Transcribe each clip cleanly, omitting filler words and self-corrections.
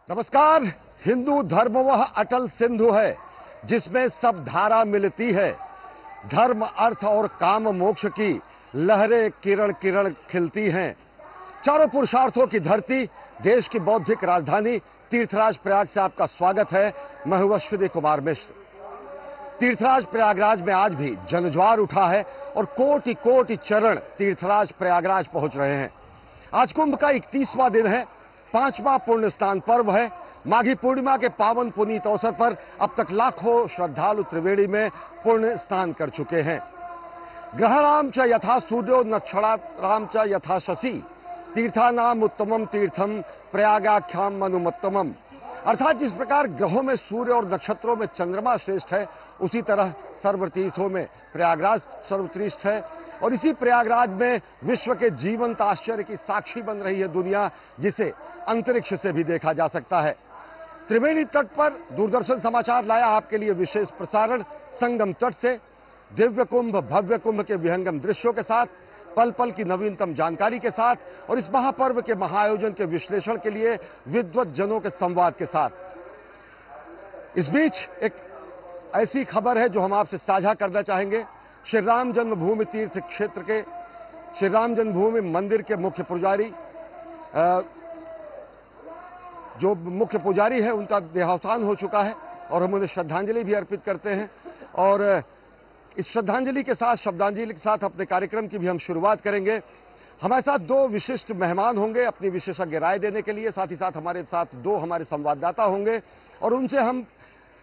नमस्कार। हिंदू धर्म वह अटल सिंधु है जिसमें सब धारा मिलती है। धर्म अर्थ और काम मोक्ष की लहरें किरण किरण खिलती हैं। चारों पुरुषार्थों की धरती, देश की बौद्धिक राजधानी तीर्थराज प्रयाग से आपका स्वागत है। मैं हूं अश्विनी कुमार मिश्र। तीर्थराज प्रयागराज में आज भी जनज्वार उठा है और कोटि कोटि चरण तीर्थराज प्रयागराज पहुंच रहे हैं। आज कुंभ का 31वां दिन है, 5वां पुण्य स्नान पर्व है। माघी पूर्णिमा के पावन पुनीत अवसर पर अब तक लाखों श्रद्धालु त्रिवेणी में पुण्य स्नान कर चुके हैं। ग्रहणाम च यथा सूर्यो नक्षत्राम च यथा शशि तीर्थानाम उत्तमम तीर्थम प्रयागाख्याम मनुमत्तमम। अर्थात जिस प्रकार ग्रहों में सूर्य और नक्षत्रों में चंद्रमा श्रेष्ठ है, उसी तरह सर्वतीर्थों में प्रयागराज सर्वश्रेष्ठ है। और इसी प्रयागराज में विश्व के जीवंत आश्चर्य की साक्षी बन रही है दुनिया, जिसे अंतरिक्ष से भी देखा जा सकता है। त्रिवेणी तट पर दूरदर्शन समाचार लाया आपके लिए विशेष प्रसारण। संगम तट से दिव्य कुंभ भव्य कुंभ के विहंगम दृश्यों के साथ, पल पल की नवीनतम जानकारी के साथ और इस महापर्व के महाआयोजन के विश्लेषण के लिए विद्वत जनों के संवाद के साथ। इस बीच एक ऐसी खबर है जो हम आपसे साझा करना चाहेंगे। श्री राम जन्मभूमि तीर्थ क्षेत्र के श्री राम जन्मभूमि मंदिर के मुख्य पुजारी जो मुख्य पुजारी है, उनका देहावसान हो चुका है और हम उन्हें श्रद्धांजलि भी अर्पित करते हैं। और इस श्रद्धांजलि के साथ, शब्दांजलि के साथ अपने कार्यक्रम की भी हम शुरुआत करेंगे। हमारे साथ दो विशिष्ट मेहमान होंगे अपनी विशेषज्ञ राय देने के लिए। साथ ही साथ हमारे साथ दो हमारे संवाददाता होंगे और उनसे हम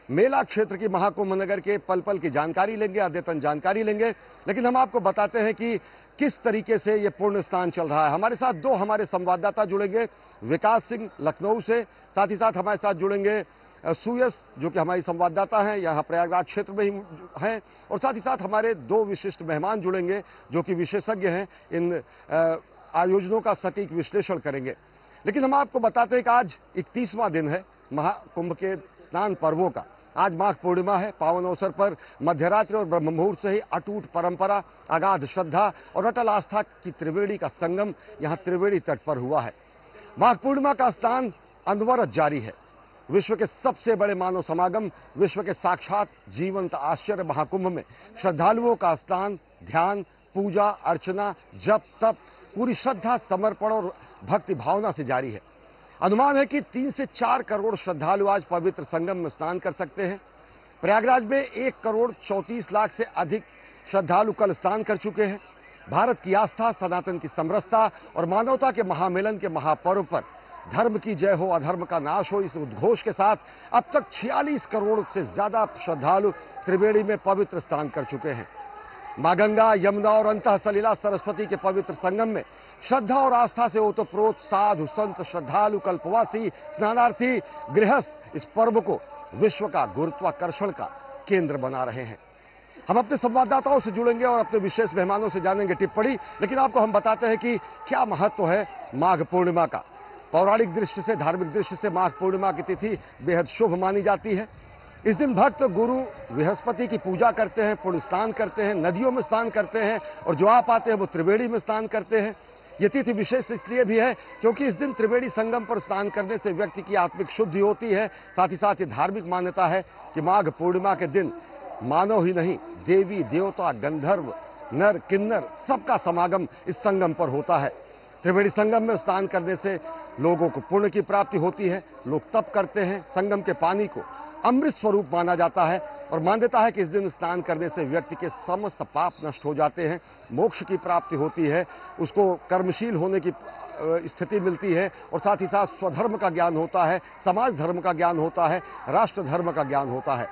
मेला क्षेत्र की महाकुंभ नगर के पल पल की जानकारी लेंगे, अद्यतन जानकारी लेंगे। लेकिन हम आपको बताते हैं कि किस तरीके से ये पुण्य स्नान चल रहा है। हमारे साथ दो हमारे संवाददाता जुड़ेंगे, विकास सिंह लखनऊ से, साथ ही साथ हमारे साथ जुड़ेंगे सुयस जो कि हमारी संवाददाता हैं, यहाँ प्रयागराज क्षेत्र में ही हैं। और साथ ही साथ हमारे दो विशिष्ट मेहमान जुड़ेंगे जो कि विशेषज्ञ हैं, इन आयोजनों का सटीक विश्लेषण करेंगे। लेकिन हम आपको बताते हैं कि आज 31वां दिन है महाकुंभ के स्नान पर्वों का। आज माघ पूर्णिमा है। पावन अवसर पर मध्यरात्रि और ब्रह्म मुहूर्त से ही अटूट परंपरा, अगाध श्रद्धा और अटल आस्था की त्रिवेणी का संगम यहाँ त्रिवेणी तट पर हुआ है। माघ पूर्णिमा का स्नान अनवरत जारी है। विश्व के सबसे बड़े मानव समागम, विश्व के साक्षात जीवंत आश्चर्य महाकुंभ में श्रद्धालुओं का स्नान, ध्यान, पूजा अर्चना, जप तप पूरी श्रद्धा, समर्पण और भक्ति भावना से जारी है। अनुमान है कि 3 से 4 करोड़ श्रद्धालु आज पवित्र संगम में स्नान कर सकते हैं। प्रयागराज में 1 करोड़ 34 लाख से अधिक श्रद्धालु कल स्नान कर चुके हैं। भारत की आस्था, सनातन की समरसता और मानवता के महामिलन के महापर्व पर धर्म की जय हो, अधर्म का नाश हो, इस उद्घोष के साथ अब तक 46 करोड़ से ज्यादा श्रद्धालु त्रिवेणी में पवित्र स्नान कर चुके हैं। मां गंगा, यमुना और अंतः सलिला सरस्वती के पवित्र संगम में श्रद्धा और आस्था से ओतप्रोत साधु संत, श्रद्धालु, कल्पवासी, स्नानार्थी, गृहस्थ इस पर्व को विश्व का गुरुत्वाकर्षण का केंद्र बना रहे हैं। हम अपने संवाददाताओं से जुड़ेंगे और अपने विशेष मेहमानों से जानेंगे टिप्पणी। लेकिन आपको हम बताते हैं कि क्या महत्व है माघ पूर्णिमा का। पौराणिक दृष्टि से, धार्मिक दृष्टि से माघ पूर्णिमा की तिथि बेहद शुभ मानी जाती है। इस दिन भक्त गुरु बृहस्पति की पूजा करते हैं, पुण्य स्नान करते हैं, नदियों में स्नान करते हैं और जो आप आते हैं वो त्रिवेणी में स्नान करते हैं। ये तिथि विशेष इसलिए भी है क्योंकि इस दिन त्रिवेणी संगम पर स्नान करने से व्यक्ति की आत्मिक शुद्धि होती है। साथ ही साथ ये धार्मिक मान्यता है कि माघ पूर्णिमा के दिन मानव ही नहीं, देवी देवता, गंधर्व, नर किन्नर सबका समागम इस संगम पर होता है। त्रिवेणी संगम में स्नान करने से लोगों को पुण्य की प्राप्ति होती है। लोग तप करते हैं। संगम के पानी को अमृत स्वरूप माना जाता है और मान्यता है कि इस दिन स्नान करने से व्यक्ति के समस्त पाप नष्ट हो जाते हैं, मोक्ष की प्राप्ति होती है, उसको कर्मशील होने की स्थिति मिलती है और साथ ही साथ स्वधर्म का ज्ञान होता है, समाज धर्म का ज्ञान होता है, राष्ट्र धर्म का ज्ञान होता है।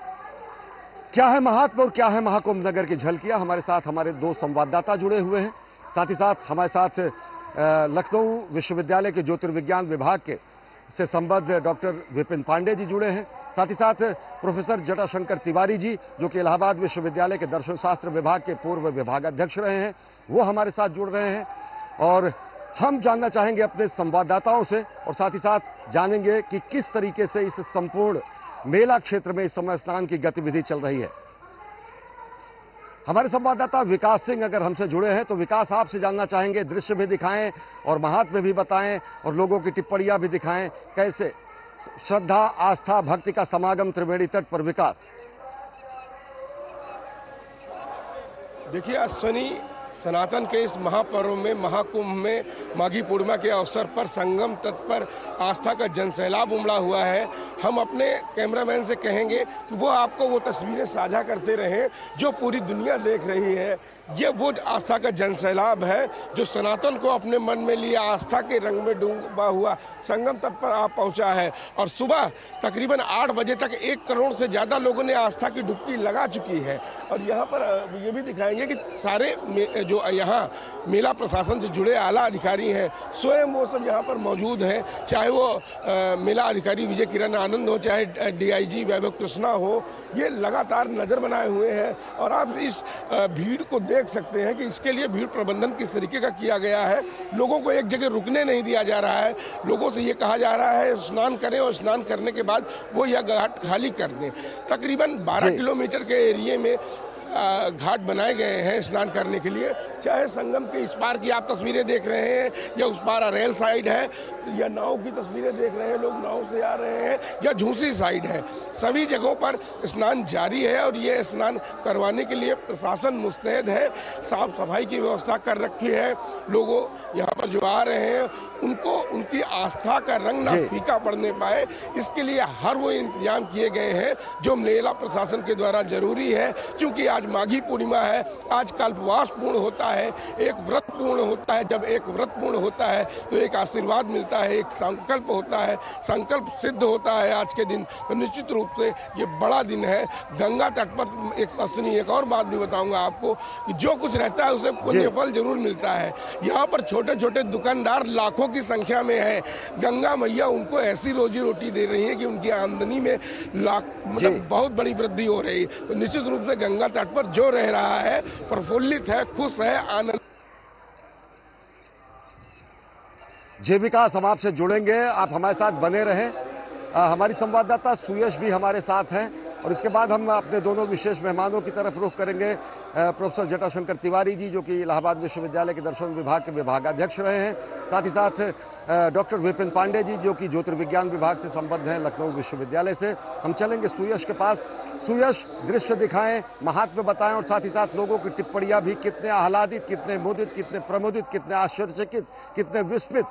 क्या है महात्मा और क्या है महाकुंभ नगर की झलकियां। हमारे साथ हमारे दो संवाददाता जुड़े हुए हैं। साथ ही साथ हमारे साथ लखनऊ विश्वविद्यालय के ज्योतिर्विज्ञान विभाग के से संबद्ध डॉक्टर विपिन पांडे जी जुड़े हैं। साथ ही साथ प्रोफेसर जटाशंकर तिवारी जी जो कि इलाहाबाद विश्वविद्यालय के दर्शन शास्त्र विभाग के पूर्व विभागाध्यक्ष रहे हैं, वो हमारे साथ जुड़ रहे हैं। और हम जानना चाहेंगे अपने संवाददाताओं से और साथ ही साथ जानेंगे कि किस तरीके से इस संपूर्ण मेला क्षेत्र में इस समय स्नान की गतिविधि चल रही है। हमारे संवाददाता विकास सिंह अगर हमसे जुड़े हैं तो विकास, आपसे जानना चाहेंगे, दृश्य भी दिखाएं और महात्म्य भी बताएं और लोगों की टिप्पणियां भी दिखाएं, कैसे श्रद्धा, आस्था, भक्ति का समागम त्रिवेणी तट पर। विकास, देखिए, आज शनि सनातन के इस महापर्व में, महाकुंभ में, माघी पूर्णिमा के अवसर पर संगम तट पर आस्था का जनसैलाब उमड़ा हुआ है। हम अपने कैमरामैन से कहेंगे कि वो आपको वो तस्वीरें साझा करते रहें जो पूरी दुनिया देख रही है। ये वो आस्था का जनसैलाब है जो सनातन को अपने मन में लिए आस्था के रंग में डूबा हुआ संगम तट पर आ पहुंचा है। और सुबह तकरीबन 8 बजे तक 1 करोड़ से ज़्यादा लोगों ने आस्था की डुबकी लगा चुकी है। और यहाँ पर ये भी दिखाएंगे कि सारे जो यहाँ मेला प्रशासन से जुड़े आला अधिकारी हैं, स्वयं वो सब यहाँ पर मौजूद हैं। चाहे वो मेला अधिकारी विजय किरण आनंद हो, चाहे DIG वैभव कृष्णा हो, ये लगातार नज़र बनाए हुए हैं। और आप इस भीड़ को देख सकते हैं कि इसके लिए भीड़ प्रबंधन किस तरीके का किया गया है। लोगों को एक जगह रुकने नहीं दिया जा रहा है। लोगों से ये कहा जा रहा है स्नान करें और स्नान करने के बाद वो यह घाट खाली कर दें। तकरीबन 12 किलोमीटर के एरिए में घाट बनाए गए हैं स्नान करने के लिए। चाहे संगम के इस पार की आप तस्वीरें देख रहे हैं या उस पार रेल साइड है या नाव की तस्वीरें देख रहे हैं, लोग नाव से आ रहे हैं, या झूसी साइड है, सभी जगहों पर स्नान जारी है। और ये स्नान करवाने के लिए प्रशासन मुस्तैद है, साफ सफाई की व्यवस्था कर रखी है। लोगों यहाँ पर जो आ रहे हैं उनको उनकी आस्था का रंग ना फीका पड़ने पाए, इसके लिए हर वो इंतजाम किए गए हैं जो मेला प्रशासन के द्वारा जरूरी है। क्योंकि आज माघी पूर्णिमा है, आज कल्पवास पूर्ण होता है, एक व्रत पूर्ण होता है। जब एक व्रत पूर्ण होता है तो एक आशीर्वाद मिलता है, एक संकल्प होता है, संकल्प सिद्ध होता है आज के दिन। तो निश्चित रूप से ये बड़ा दिन है। गंगा तट पर एक और बात भी बताऊंगा आपको कि जो कुछ रहता है उसे पुण्य फल जरूर मिलता है। यहाँ पर छोटे छोटे दुकानदार लाखों की संख्या में है। गंगा मैया उनको ऐसी रोजी रोटी दे रही है कि उनकी आमदनी में मतलब बहुत बड़ी वृद्धि हो रही है। तो निश्चित रूप से गंगा तट पर जो रह रहा है प्रफुल्लित है, खुश है, आनंद। जी विकास, हम आपसे जुड़ेंगे, आप हमारे साथ बने रहें। हमारी संवाददाता सुयश भी हमारे साथ हैं और इसके बाद हम अपने दोनों विशेष मेहमानों की तरफ रुख करेंगे। प्रोफेसर जटाशंकर तिवारी जी, जो कि इलाहाबाद विश्वविद्यालय के दर्शन विभाग के विभागाध्यक्ष रहे हैं, साथ ही साथ डॉक्टर विपिन पांडे जी, जो कि ज्योतिर्विज्ञान विभाग से संबद्ध हैं लखनऊ विश्वविद्यालय से। हम चलेंगे सुयश के पास। सुयश, दृश्य दिखाएं, महात्म्य बताएं और साथ ही साथ लोगों की टिप्पणियां भी, कितने आह्लादित, कितने मुदित, कितने प्रमुदित, कितने आश्चर्यचकित, कितने विस्मित।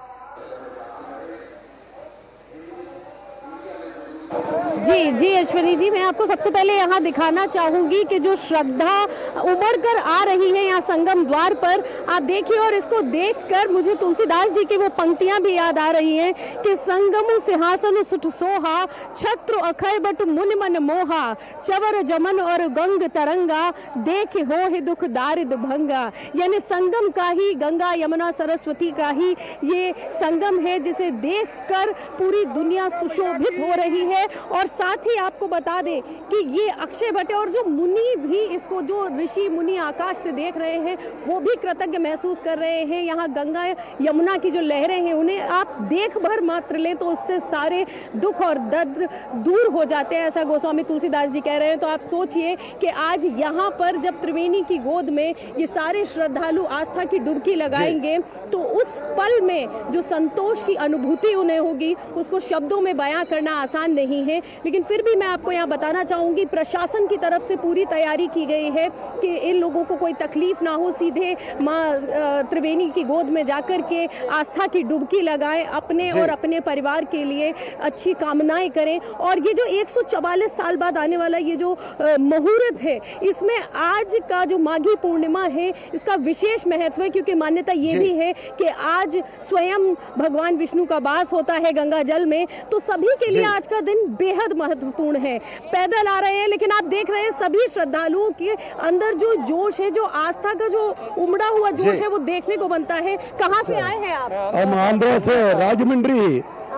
जी अश्विनी जी, मैं आपको सबसे पहले यहाँ दिखाना चाहूंगी कि जो श्रद्धा उमड़ कर आ रही है यहाँ संगम द्वार पर, आप देखिए। और इसको देखकर मुझे तुलसीदास जी की वो पंक्तियां भी याद आ रही हैं कि संगम सिंहासन सुठ सोहा, छत्र अखय बट मुनि मन मोहा, चवर जमन और गंग तरंगा, देख हो ही दुख दारिद भंगा। यानी संगम का ही, गंगा यमुना सरस्वती का ही ये संगम है जिसे देखकर पूरी दुनिया सुशोभित हो रही है। और साथ ही आपको बता दें कि ये अक्षय वट है और जो मुनि भी इसको, जो ऋषि मुनि आकाश से देख रहे हैं, वो भी कृतज्ञ महसूस कर रहे हैं। यहाँ गंगा यमुना की जो लहरें हैं उन्हें आप देख भर मात्र लें तो उससे सारे दुख और दर्द दूर हो जाते हैं, ऐसा गोस्वामी तुलसीदास जी कह रहे हैं। तो आप सोचिए कि आज यहाँ पर जब त्रिवेणी की गोद में ये सारे श्रद्धालु आस्था की डुबकी लगाएंगे तो उस पल में जो संतोष की अनुभूति उन्हें होगी उसको शब्दों में बयां करना आसान नहीं है। लेकिन फिर भी मैं आपको यहाँ बताना चाहूंगी, प्रशासन की तरफ से पूरी तैयारी की गई है कि इन लोगों को कोई तकलीफ ना हो, सीधे माँ त्रिवेणी की गोद में जाकर के आस्था की डुबकी लगाएं, अपने और अपने परिवार के लिए अच्छी कामनाएं करें। और ये जो 144 साल बाद आने वाला ये जो मुहूर्त है, इसमें आज का जो माघी पूर्णिमा है इसका विशेष महत्व है, क्योंकि मान्यता ये भी है कि आज स्वयं भगवान विष्णु का वास होता है गंगा जल में। तो सभी के लिए आज का दिन बेहद महत्वपूर्ण है। पैदल आ रहे हैं लेकिन आप देख रहे हैं सभी श्रद्धालुओं के अंदर जो जोश है, जो आस्था का जो उमड़ा हुआ जोश है, वो देखने को बनता है। कहाँ से आए हैं आप? हम आंध्र से, राजमंड्री,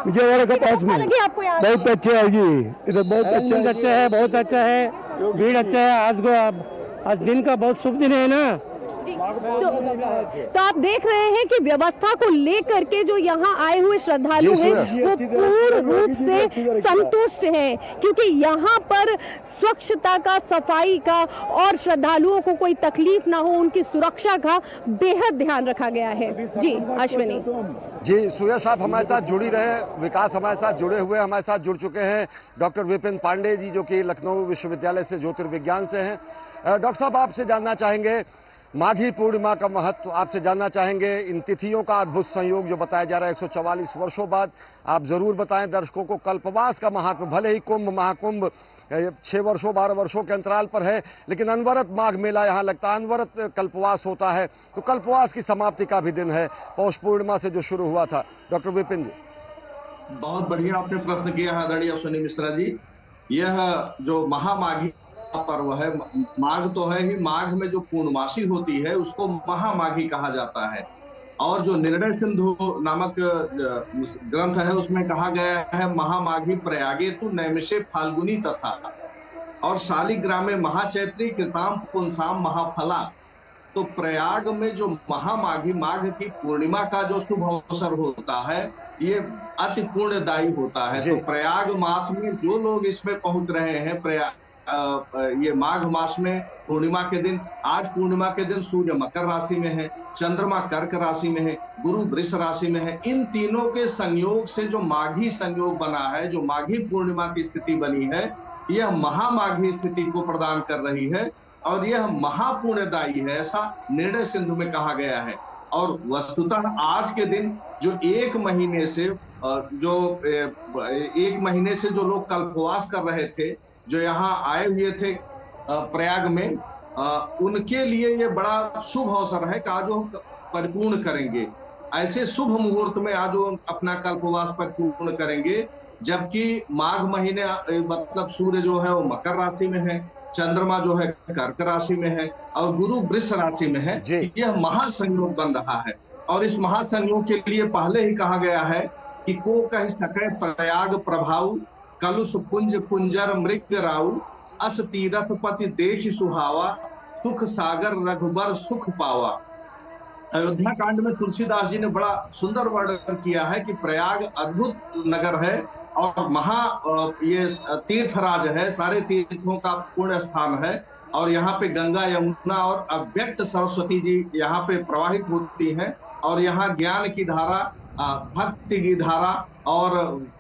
विजयवाड़ा के पास में। बहुत अच्छा है जी, इधर बहुत अच्छा है, बहुत अच्छा है, भीड़ अच्छा है। आज दिन का बहुत शुभ दिन है ना, जी, तो आप देख रहे हैं कि व्यवस्था को लेकर के जो यहाँ आए हुए श्रद्धालु हैं वो पूर्ण रूप से संतुष्ट हैं, क्योंकि यहाँ पर स्वच्छता का, सफाई का और श्रद्धालुओं को कोई तकलीफ ना हो, उनकी सुरक्षा का बेहद ध्यान रखा गया है। जी अश्विनी। जी सुयश, आप हमारे साथ जुड़ी रहे, विकास हमारे साथ जुड़े हुए, हमारे साथ जुड़ चुके हैं डॉक्टर विपिन पांडे जी, जो कि लखनऊ विश्वविद्यालय से ज्योतिर्विज्ञान से हैं। डॉक्टर साहब, आपसे जानना चाहेंगे माघी पूर्णिमा का महत्व, आपसे जानना चाहेंगे इन तिथियों का अद्भुत संयोग जो बताया जा रहा है 144 वर्षों बाद। आप जरूर बताएं दर्शकों को कल्पवास का महत्व। भले ही कुंभ महाकुंभ 6 वर्षों 12 वर्षों के अंतराल पर है, लेकिन अनवरत माघ मेला यहाँ लगता है, अनवरत कल्पवास होता है। तो कल्पवास की समाप्ति का भी दिन है, पौष पूर्णिमा से जो शुरू हुआ था। डॉक्टर विपिन जी। बहुत बढ़िया आपने प्रश्न किया है आदरणीय अश्विनी मिश्रा जी। यह जो महामाघी पर्व है, माघ तो है ही, माघ में जो पूर्णमासी होती है उसको महामाघी कहा जाता है। और जो निर्णय सिंधु नामक ग्रंथ है उसमें कहा गया है महामाघी प्रयागे तु नैमिषे फाल्गुनी तथा, और शालिग्रामे महाचैत्री कृताम पुंसाम महाफला। तो प्रयाग में जो महामाघी, माघ की पूर्णिमा का जो शुभ अवसर होता है ये अति पुण्यदायी होता है। तो प्रयाग मास में जो लोग इसमें पहुंच रहे हैं, ये माघ मास में पूर्णिमा के दिन, आज पूर्णिमा के दिन सूर्य मकर राशि में है, चंद्रमा कर्क राशि में है, गुरु वृष राशि में है। इन तीनों के संयोग से जो माघी संयोग बना है, जो माघी पूर्णिमा की स्थिति बनी है, यह महामाघी स्थिति को प्रदान कर रही है और यह महापुण्यदायी है, ऐसा निर्णय सिंधु में कहा गया है। और वस्तुतः आज के दिन जो एक महीने से जो लोग कल्पवास कर रहे थे, जो यहाँ आए हुए थे प्रयाग में, उनके लिए ये बड़ा शुभ अवसर है कि आज वो परिपूर्ण करेंगे। ऐसे शुभ मुहूर्त में आज वो अपना कल्पवास परिपूर्ण करेंगे, जबकि माघ महीने मतलब सूर्य जो है वो मकर राशि में है, चंद्रमा जो है कर्क राशि में है और गुरु वृष राशि में है। यह महासंयोग बन रहा है और इस महासंयोग के लिए पहले ही कहा गया है कि को कह सके प्रयाग प्रभाव, कलुष कुंज कुंजर मृग राउ, अस तीरथ पति देख सुहावा, सुख सागर रघुबर सुख पावा। अयोध्या कांड में तुलसीदास जी ने बड़ा सुंदर वर्णन किया है कि प्रयाग अद्भुत नगर है और ये तीर्थराज है, सारे तीर्थों का पुण्य स्थान है और यहाँ पे गंगा यमुना और अव्यक्त सरस्वती जी यहाँ पे प्रवाहित होती हैं और यहाँ ज्ञान की धारा, भक्ति की धारा और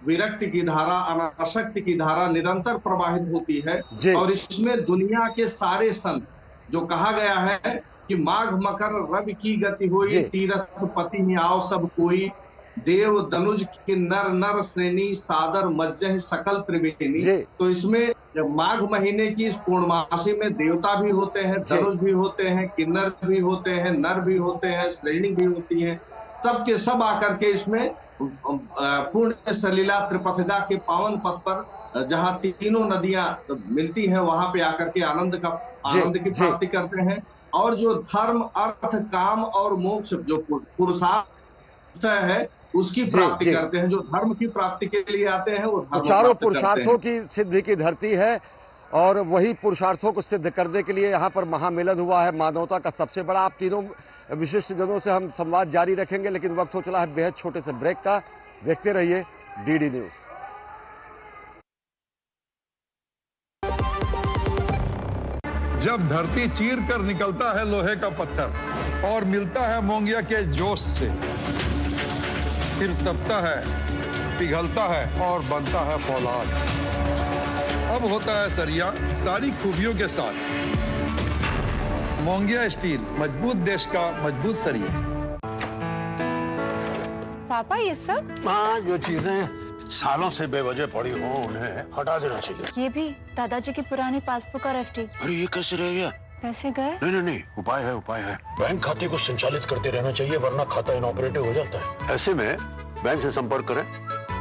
विरक्ति की धारा, अनासक्ति की धारा निरंतर प्रवाहित होती है। और इसमें दुनिया के सारे संत, जो कहा गया है कि माघ मकर रवि की गति हुई, तीरथ पति ही आओ सब कोई, देव दनुज की नर नर श्रेणी, सादर मज्जह सकल त्रिवेणी। तो इसमें जब माघ महीने की इस पूर्णमासी में देवता भी होते हैं, दनुज भी होते हैं, किन्नर भी होते हैं, नर भी होते हैं, श्रेणी भी होती है, सब के सब आकर के इसमें पूर्ण सलीला त्रिपथगा के पावन पथ पर जहाँ तीनों नदियां मिलती हैं वहां पे आकर के आनंद की प्राप्ति करते हैं। और जो धर्म अर्थ काम और मोक्ष जो पुरुषार्थ है उसकी प्राप्ति करते हैं। जो धर्म की प्राप्ति के लिए आते हैं वो चारों पुरुषार्थों की सिद्धि की धरती है और वही पुरुषार्थों को सिद्ध करने के लिए यहाँ पर महामिलन हुआ है, मानवता का सबसे बड़ा। आप तीनों विशिष्ट जनों से हम संवाद जारी रखेंगे, लेकिन वक्त हो चला है बेहद छोटे से ब्रेक का। देखते रहिए डीडी न्यूज। जब धरती चीर कर निकलता है लोहे का पत्थर और मिलता है मोंगिया के जोश से, फिर तपता है, पिघलता है और बनता है फौलाद। अब होता है सरिया सारी खूबियों के साथ। मोंगिया स्टील, मजबूत देश का मजबूत सरिया। पापा ये सब? हाँ, जो चीजें सालों से बेवजह पड़ी हो उन्हें हटा देना चाहिए। ये भी दादाजी की पुरानी पासबुक और एफडी। अरे ये कैसे रह गया? पैसे गए? नहीं, उपाय है। बैंक खाते को संचालित करते रहना चाहिए, वरना खाता इनऑपरेटिव हो जाता है। ऐसे में बैंक से संपर्क करें,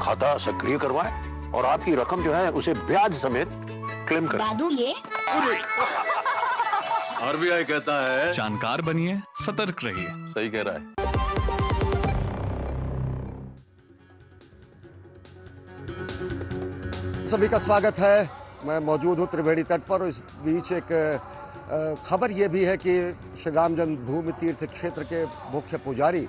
खाता सक्रिय करवाएं और आपकी रकम जो है उसे ब्याज समेत क्लेम करें। दादू ये आरबीआई कहता है जानकार बनिए, सतर्क रहिए। सही कह रहा है। सभी का स्वागत है। मैं मौजूद हूँ त्रिवेणी तट पर। इस बीच एक खबर ये भी है कि श्री राम जन्मभूमि तीर्थ क्षेत्र के मुख्य पुजारी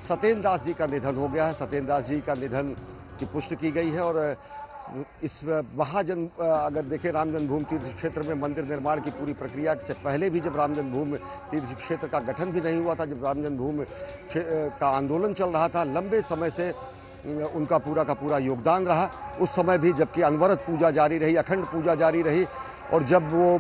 सत्येंद्र दास जी का निधन हो गया है। सत्येंद्र दास जी का निधन की पुष्टि की गई है और इस अगर देखें राम जन्मभूमि तीर्थ क्षेत्र में मंदिर निर्माण की पूरी प्रक्रिया से पहले भी जब राम जन्मभूमि तीर्थ क्षेत्र का गठन भी नहीं हुआ था, जब राम जन्मभूमि का आंदोलन चल रहा था, लंबे समय से उनका पूरा का पूरा योगदान रहा। उस समय भी जबकि अनवरत पूजा जारी रही, अखंड पूजा जारी रही, और जब वो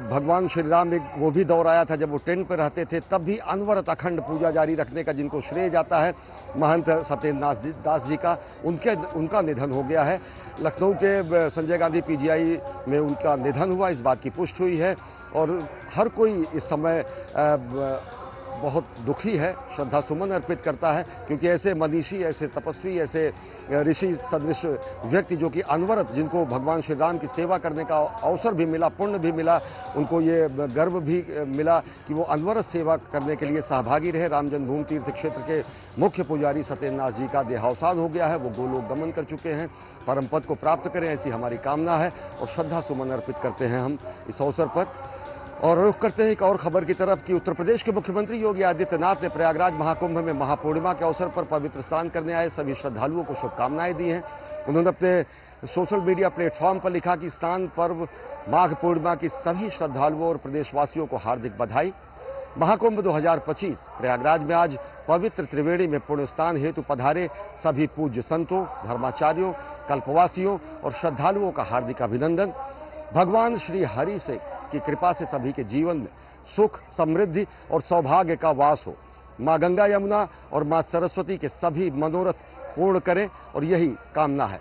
भगवान श्री राम में वो भी दौर आया था जब वो टेंट पर रहते थे, तब भी अनवरत अखंड पूजा जारी रखने का जिनको श्रेय जाता है महंत सत्येंद्र दास जी का, उनका निधन हो गया है। लखनऊ के संजय गांधी पीजीआई में उनका निधन हुआ, इस बात की पुष्टि हुई है और हर कोई इस समय बहुत दुखी है, श्रद्धा सुमन अर्पित करता है, क्योंकि ऐसे मनीषी, ऐसे तपस्वी, ऐसे ऋषि सदृश व्यक्ति जो कि अनवरत, जिनको भगवान श्री राम की सेवा करने का अवसर भी मिला, पुण्य भी मिला, उनको ये गर्व भी मिला कि वो अनवरत सेवा करने के लिए सहभागी रहे। राम जन्मभूमि तीर्थ क्षेत्र के मुख्य पुजारी सत्येंद्र नाथ जी का देहावसान हो गया है, वो गोलोक गमन कर चुके हैं। परम पद को प्राप्त करें, ऐसी हमारी कामना है और श्रद्धा सुमन अर्पित करते हैं हम इस अवसर पर। और रुख करते हैं एक और खबर की तरफ कि उत्तर प्रदेश के मुख्यमंत्री योगी आदित्यनाथ ने प्रयागराज महाकुंभ में महापूर्णिमा के अवसर पर पवित्र स्नान करने आए सभी श्रद्धालुओं को शुभकामनाएं दी हैं। उन्होंने अपने सोशल मीडिया प्लेटफॉर्म पर लिखा कि स्नान पर्व माघ पूर्णिमा की सभी श्रद्धालुओं और प्रदेशवासियों को हार्दिक बधाई। महाकुंभ 2025 प्रयागराज में आज पवित्र त्रिवेणी में पुण्य स्नान हेतु पधारे सभी पूज्य संतों, धर्माचार्यों, कल्पवासियों और श्रद्धालुओं का हार्दिक अभिनंदन। भगवान श्री हरि से की कृपा से सभी के जीवन में सुख, समृद्धि और सौभाग्य का वास हो। माँ गंगा, यमुना और माँ सरस्वती के सभी मनोरथ पूर्ण करें और यही कामना है।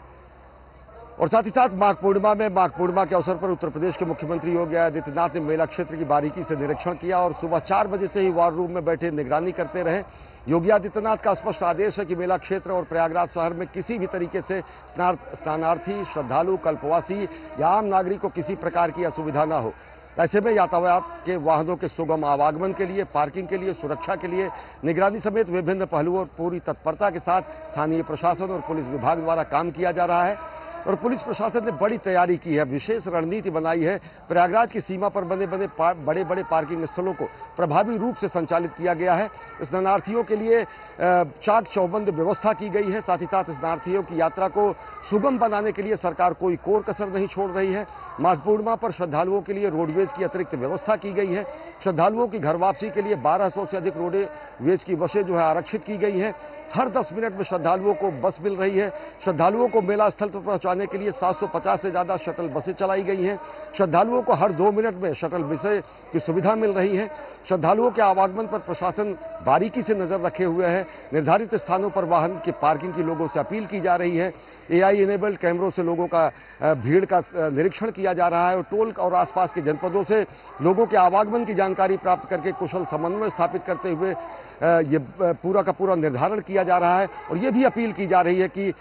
और साथ ही साथ माघ पूर्णिमा के अवसर पर उत्तर प्रदेश के मुख्यमंत्री योगी आदित्यनाथ ने मेला क्षेत्र की बारीकी से निरीक्षण किया और सुबह 4 बजे से ही वॉर रूम में बैठे निगरानी करते रहे। योगी आदित्यनाथ का स्पष्ट आदेश है कि मेला क्षेत्र और प्रयागराज शहर में किसी भी तरीके से स्नानार्थी, श्रद्धालु, कल्पवासी या आम नागरिक को किसी प्रकार की असुविधा न हो। ऐसे में यातायात के वाहनों के सुगम आवागमन के लिए, पार्किंग के लिए, सुरक्षा के लिए निगरानी समेत विभिन्न पहलुओं और पूरी तत्परता के साथ स्थानीय प्रशासन और पुलिस विभाग द्वारा काम किया जा रहा है और पुलिस प्रशासन ने बड़ी तैयारी की है, विशेष रणनीति बनाई है। प्रयागराज की सीमा पर बने बड़े बड़े पार्किंग स्थलों को प्रभावी रूप से संचालित किया गया है। स्नानार्थियों के लिए चाक चौबंद व्यवस्था की गई है। साथ ही साथ स्नानार्थियों की यात्रा को सुगम बनाने के लिए सरकार कोई कोर कसर नहीं छोड़ रही है। माघ पूर्णिमा पर श्रद्धालुओं के लिए रोडवेज की अतिरिक्त व्यवस्था की गई है। श्रद्धालुओं की घर वापसी के लिए 1200 से अधिक रोडवेज की बसें जो है आरक्षित की गई हैं। हर 10 मिनट में श्रद्धालुओं को बस मिल रही है। श्रद्धालुओं को मेला स्थल पर पहुंचाने के लिए 750 से ज्यादा शटल बसें चलाई गई हैं। श्रद्धालुओं को हर 2 मिनट में शटल बसें की सुविधा मिल रही है। श्रद्धालुओं के आवागमन पर प्रशासन बारीकी से नजर रखे हुए है। निर्धारित स्थानों पर वाहन की पार्किंग की लोगों से अपील की जा रही है। AI इनेबल्ड कैमरों से लोगों का भीड़ का निरीक्षण किया जा रहा है और टोल और आसपास के जनपदों से लोगों के आवागमन की जानकारी प्राप्त करके कुशल समन्वय स्थापित करते हुए ये पूरा का पूरा निर्धारण किया जा रहा है। और ये भी अपील की जा रही है कि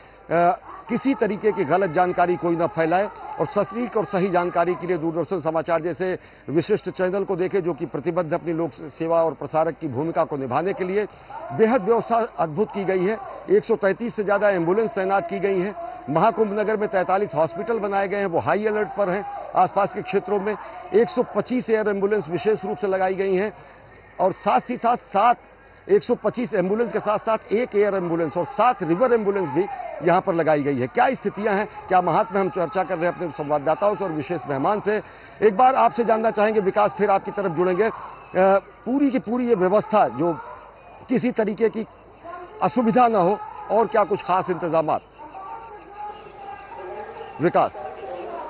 किसी तरीके की गलत जानकारी कोई न फैलाए और सटीक और सही जानकारी के लिए दूरदर्शन समाचार जैसे विशिष्ट चैनल को देखें, जो कि प्रतिबद्ध अपनी लोक सेवा और प्रसारक की भूमिका को निभाने के लिए बेहद व्यवस्था अद्भुत की गई है। 133 से ज्यादा एम्बुलेंस तैनात की गई हैं। महाकुंभ नगर में 43 हॉस्पिटल बनाए गए हैं, वो हाई अलर्ट पर हैं। आसपास के क्षेत्रों में 125 एयर एम्बुलेंस विशेष रूप से लगाई गई हैं और साथ ही साथ 125 एम्बुलेंस के साथ साथ 1 एयर एम्बुलेंस और 7 रिवर एम्बुलेंस भी यहां पर लगाई गई है। क्या स्थितियां हैं, क्या महात्मा, हम चर्चा कर रहे हैं अपने संवाददाताओं से और विशेष मेहमान से। एक बार आपसे जानना चाहेंगे विकास, फिर आपकी तरफ जुड़ेंगे। पूरी की पूरी ये व्यवस्था जो किसी तरीके की असुविधा न हो और क्या कुछ खास इंतजाम? विकास,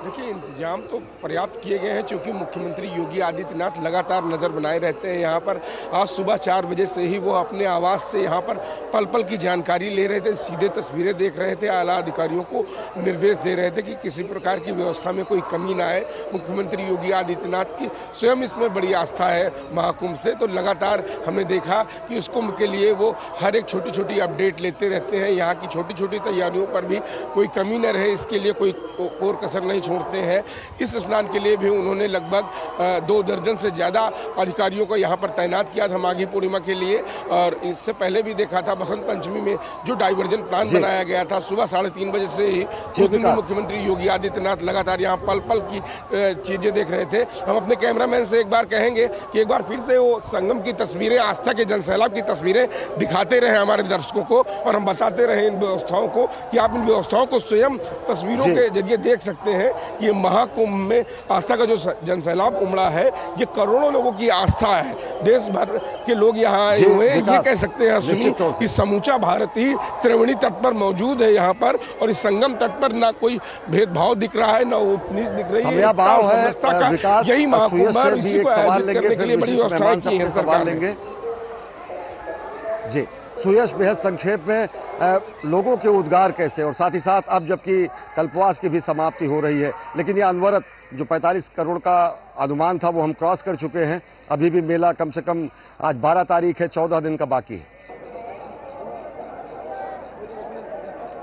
देखिए, इंतजाम तो पर्याप्त किए गए हैं क्योंकि मुख्यमंत्री योगी आदित्यनाथ लगातार नज़र बनाए रहते हैं यहाँ पर। आज सुबह 4 बजे से ही वो अपने आवास से यहाँ पर पल पल की जानकारी ले रहे थे, सीधे तस्वीरें देख रहे थे, आला अधिकारियों को निर्देश दे रहे थे कि किसी प्रकार की व्यवस्था में कोई कमी ना आए। मुख्यमंत्री योगी आदित्यनाथ की स्वयं इसमें बड़ी आस्था है महाकुंभ से, तो लगातार हमने देखा कि इस कुंभ के लिए वो हर एक छोटी छोटी अपडेट लेते रहते हैं। यहाँ की छोटी छोटी तैयारियों पर भी कोई कमी न रहे, इसके लिए कोई कोर कसर नहीं छोड़ते हैं। इस स्नान के लिए भी उन्होंने लगभग 2 दर्जन से ज़्यादा अधिकारियों को यहाँ पर तैनात किया था माघी पूर्णिमा के लिए। और इससे पहले भी देखा था बसंत पंचमी में जो डाइवर्जन प्लान बनाया गया था, सुबह 3:30 बजे से ही उस दिन भी मुख्यमंत्री योगी आदित्यनाथ लगातार यहाँ पल पल की चीज़ें देख रहे थे। हम अपने कैमरामैन से एक बार कहेंगे कि एक बार फिर से वो संगम की तस्वीरें, आस्था के जनसैलाब की तस्वीरें दिखाते रहे हमारे दर्शकों को, और हम बताते रहे इन व्यवस्थाओं को कि आप इन व्यवस्थाओं को स्वयं तस्वीरों के जरिए देख सकते हैं। ये महाकुंभ में आस्था का जो जनसैलाब उमड़ा है, ये करोड़ों लोगों की आस्था है। देश भर के लोग यहाँ आए हुए हैं। ये कह सकते हैं सुनी कि समूचा भारत ही त्रिवेणी तट पर मौजूद है यहाँ पर, और इस संगम तट पर ना कोई भेदभाव दिख रहा है, ना ऊंच नीच दिख रही है। का यही महाकुंभ है, इसी को आयोजित करने के लिए बड़ी व्यवस्थाएं की है सरकार ने। जी सुयश, बेहद संक्षेप में लोगों के उद्गार कैसे, और साथ ही साथ अब जबकि कल्पवास की भी समाप्ति हो रही है, लेकिन ये अनवरत जो 45 करोड़ का अनुमान था वो हम क्रॉस कर चुके हैं। अभी भी मेला कम से कम आज 12 तारीख है, 14 दिन का बाकी है।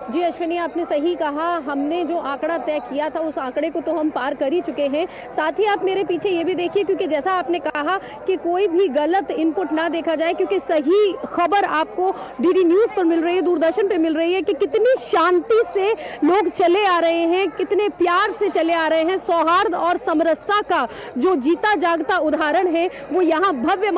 जी अश्विनी, आपने सही कहा। हमने जो आंकड़ा तय किया था उस आंकड़े को तो हम पार कर ही चुके हैं। साथ ही आप मेरे पीछे ये भी देखिए, क्योंकि जैसा आपने कहा कि कोई भी गलत इनपुट ना देखा जाए, क्योंकि सही खबर आपको डीडी न्यूज़ पर मिल रही है, दूरदर्शन पर मिल रही है कि कितनी शांति से लोग चले आ रहे हैं, कितने प्यार से चले आ रहे हैं। सौहार्द और समरसता का जो जीता जागता उदाहरण है वो यहाँ भव्य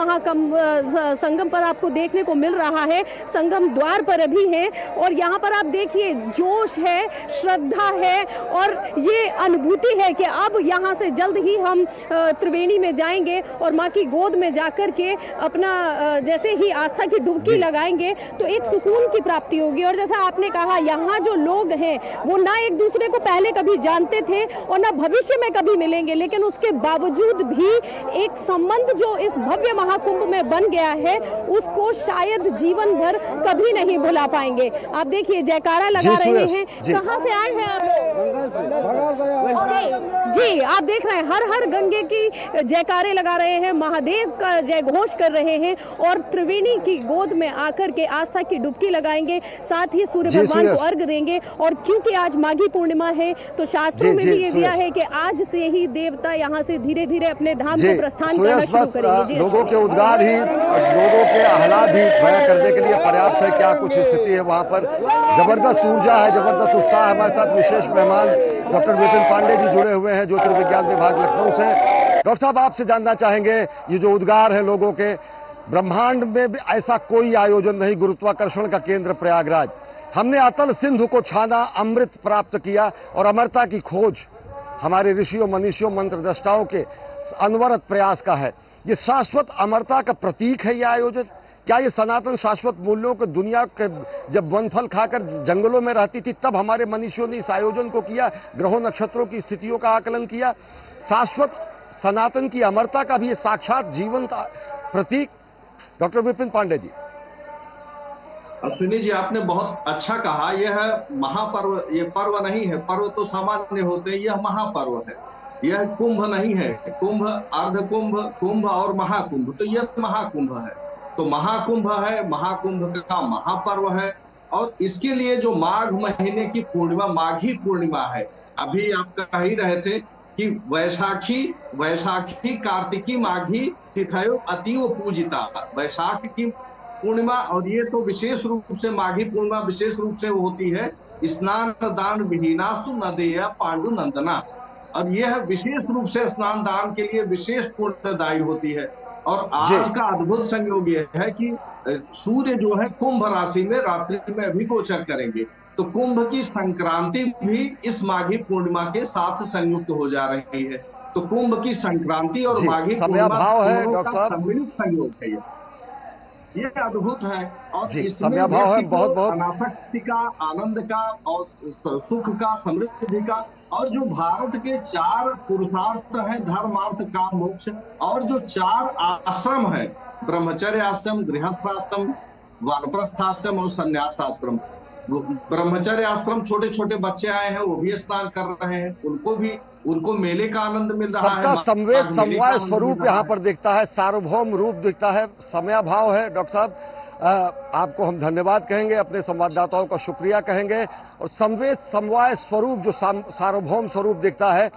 संगम पर आपको देखने को मिल रहा है। संगम द्वार पर अभी है और यहाँ पर आप देखिए जोश है, श्रद्धा है और ये अनुभूति है कि अब यहाँ से जल्द ही हम त्रिवेणी में जाएंगे और माँ की गोद में जाकर के अपना जैसे ही आस्था की डुबकी लगाएंगे तो एक सुकून की प्राप्ति होगी। और जैसा आपने कहा, यहाँ जो लोग हैं वो ना एक दूसरे को पहले कभी जानते थे और ना भविष्य में कभी मिलेंगे, लेकिन उसके बावजूद भी एक संबंध जो इस भव्य महाकुंभ में बन गया है उसको शायद जीवन भर कभी नहीं भुला पाएंगे। आप देखिए जयकारा लगा रहे हैं। कहाँ से आए हैं आप लोग? जी आप देख रहे हैं हर हर गंगे की जयकारे लगा रहे हैं, महादेव का जय घोष कर रहे हैं और त्रिवेणी की गोद में आकर के आस्था की डुबकी लगाएंगे, साथ ही सूर्य भगवान को अर्घ देंगे। और क्योंकि आज माघी पूर्णिमा है तो शास्त्रों में भी ये दिया है कि आज से ही देवता यहाँ से धीरे धीरे अपने धाम को प्रस्थान करना शुरू करेंगे। लोगों के उद्गार ही, लोगों के आह्लाद ही बयां करने के लिए पर्याप्त है। क्या कुछ स्थिति है वहाँ पर, जबरदस्त ऊर्जा है, जबरदस्त उत्साह है। हमारे साथ विशेष मेहमान डॉक्टर विपिन पांडे जी जुड़े हुए हैं, ज्योतिर्विज्ञान विभाग लखनऊ से। डॉक्टर साहब आपसे जानना चाहेंगे, ये जो उद्गार है लोगों के, ब्रह्मांड में भी ऐसा कोई आयोजन नहीं, गुरुत्वाकर्षण का केंद्र प्रयागराज, हमने अतल सिंधु को छाना, अमृत प्राप्त किया और अमरता की खोज हमारे ऋषियों मनीषियों मंत्रदृष्टाओं के अनवरत प्रयास का है। ये शाश्वत अमरता का प्रतीक है ये आयोजन। क्या ये सनातन शाश्वत मूल्यों को, दुनिया के जब वनफल खाकर जंगलों में रहती थी तब हमारे मनीषियों ने इस आयोजन को किया, ग्रहों नक्षत्रों की स्थितियों का आकलन किया, शाश्वत सनातन की अमरता का भी ये साक्षात जीवंत प्रतीक। डॉक्टर विपिन पांडे जी। अश्विनी जी आपने बहुत अच्छा कहा, यह महापर्व, ये पर्व नहीं है, पर्व तो सामान्य होते हैं, यह महापर्व है, यह कुंभ नहीं है। कुंभ, अर्ध कुंभ, कुंभ और महाकुंभ, तो यह महाकुंभ है। तो महाकुंभ है, महाकुंभ का महापर्व है। और इसके लिए जो माघ महीने की पूर्णिमा, माघी पूर्णिमा है, अभी आप कह ही रहे थे कि वैशाखी कार्तिकी माघी तिथयो अतीव पूजिता, वैशाख की पूर्णिमा। और ये तो विशेष रूप से माघी पूर्णिमा विशेष रूप से होती है स्नान दान विहीनास्तु नदेय पांडु नंदना, और यह विशेष रूप से स्नान दान के लिए विशेष पुण्यदायी होती है। और आज का अद्भुत संयोग यह है कि सूर्य जो है कुंभ राशि में रात्रि में अभी गोचर करेंगे, तो कुंभ की संक्रांति भी इस माघी पूर्णिमा के साथ संयुक्त हो जा रही है। तो कुंभ की संक्रांति और माघी पूर्णिमा का सम्मिलित संयोग है, ये अद्भुत है। और इसमें अनासक्ति का, आनंद का और सुख का, समृद्धि का, और जो भारत के 4 पुरुषार्थ हैं, धर्म अर्थ काम मोक्ष, और जो 4 आश्रम है, ब्रह्मचर्य आश्रम, गृहस्थाश्रम, वानप्रस्थाश्रम और संन्यासाश्रम। ब्रह्मचर्य आश्रम छोटे छोटे बच्चे आए हैं, वो भी स्नान कर रहे हैं, उनको मेले का आनंद मिल रहा है। समवेत समवाय स्वरूप यहाँ पर दिखता है, सार्वभौम रूप दिखता है, समयाभाव है। डॉक्टर साहब आपको हम धन्यवाद कहेंगे, अपने संवाददाताओं का शुक्रिया कहेंगे। और समवेत समवाय स्वरूप जो सार्वभौम स्वरूप दिखता है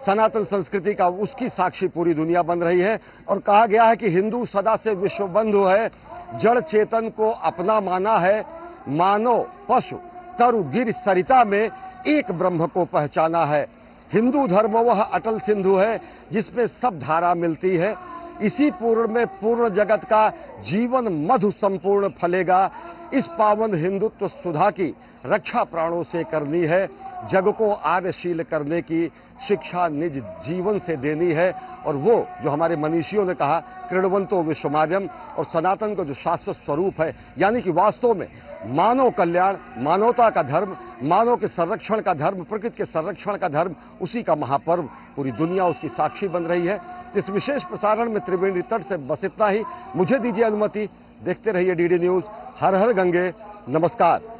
सनातन संस्कृति का, उसकी साक्षी पूरी दुनिया बन रही है। और कहा गया है कि हिंदू सदा से विश्व बंधु है, जड़ चेतन को अपना माना है, मानव पशु तरु गिर सरिता में एक ब्रह्म को पहचाना है। हिंदू धर्म वह अटल सिंधु है जिसमें सब धारा मिलती है, इसी पूर्ण में पूर्ण जगत का जीवन मधु संपूर्ण फलेगा। इस पावन हिंदुत्व सुधा की रक्षा प्राणों से करनी है, जग को आर्यशील करने की शिक्षा निज जीवन से देनी है। और वो जो हमारे मनीषियों ने कहा कृणवंतो विश्वमार्यम, और सनातन का जो शाश्वत स्वरूप है, यानी कि वास्तव में मानव कल्याण, मानवता का धर्म, मानव के संरक्षण का धर्म, प्रकृति के संरक्षण का धर्म, उसी का महापर्व पूरी दुनिया उसकी साक्षी बन रही है। इस विशेष प्रसारण में त्रिवेणी तट से बस इतना ही। मुझे दीजिए अनुमति, देखते रहिए डीडी न्यूज। हर हर गंगे, नमस्कार।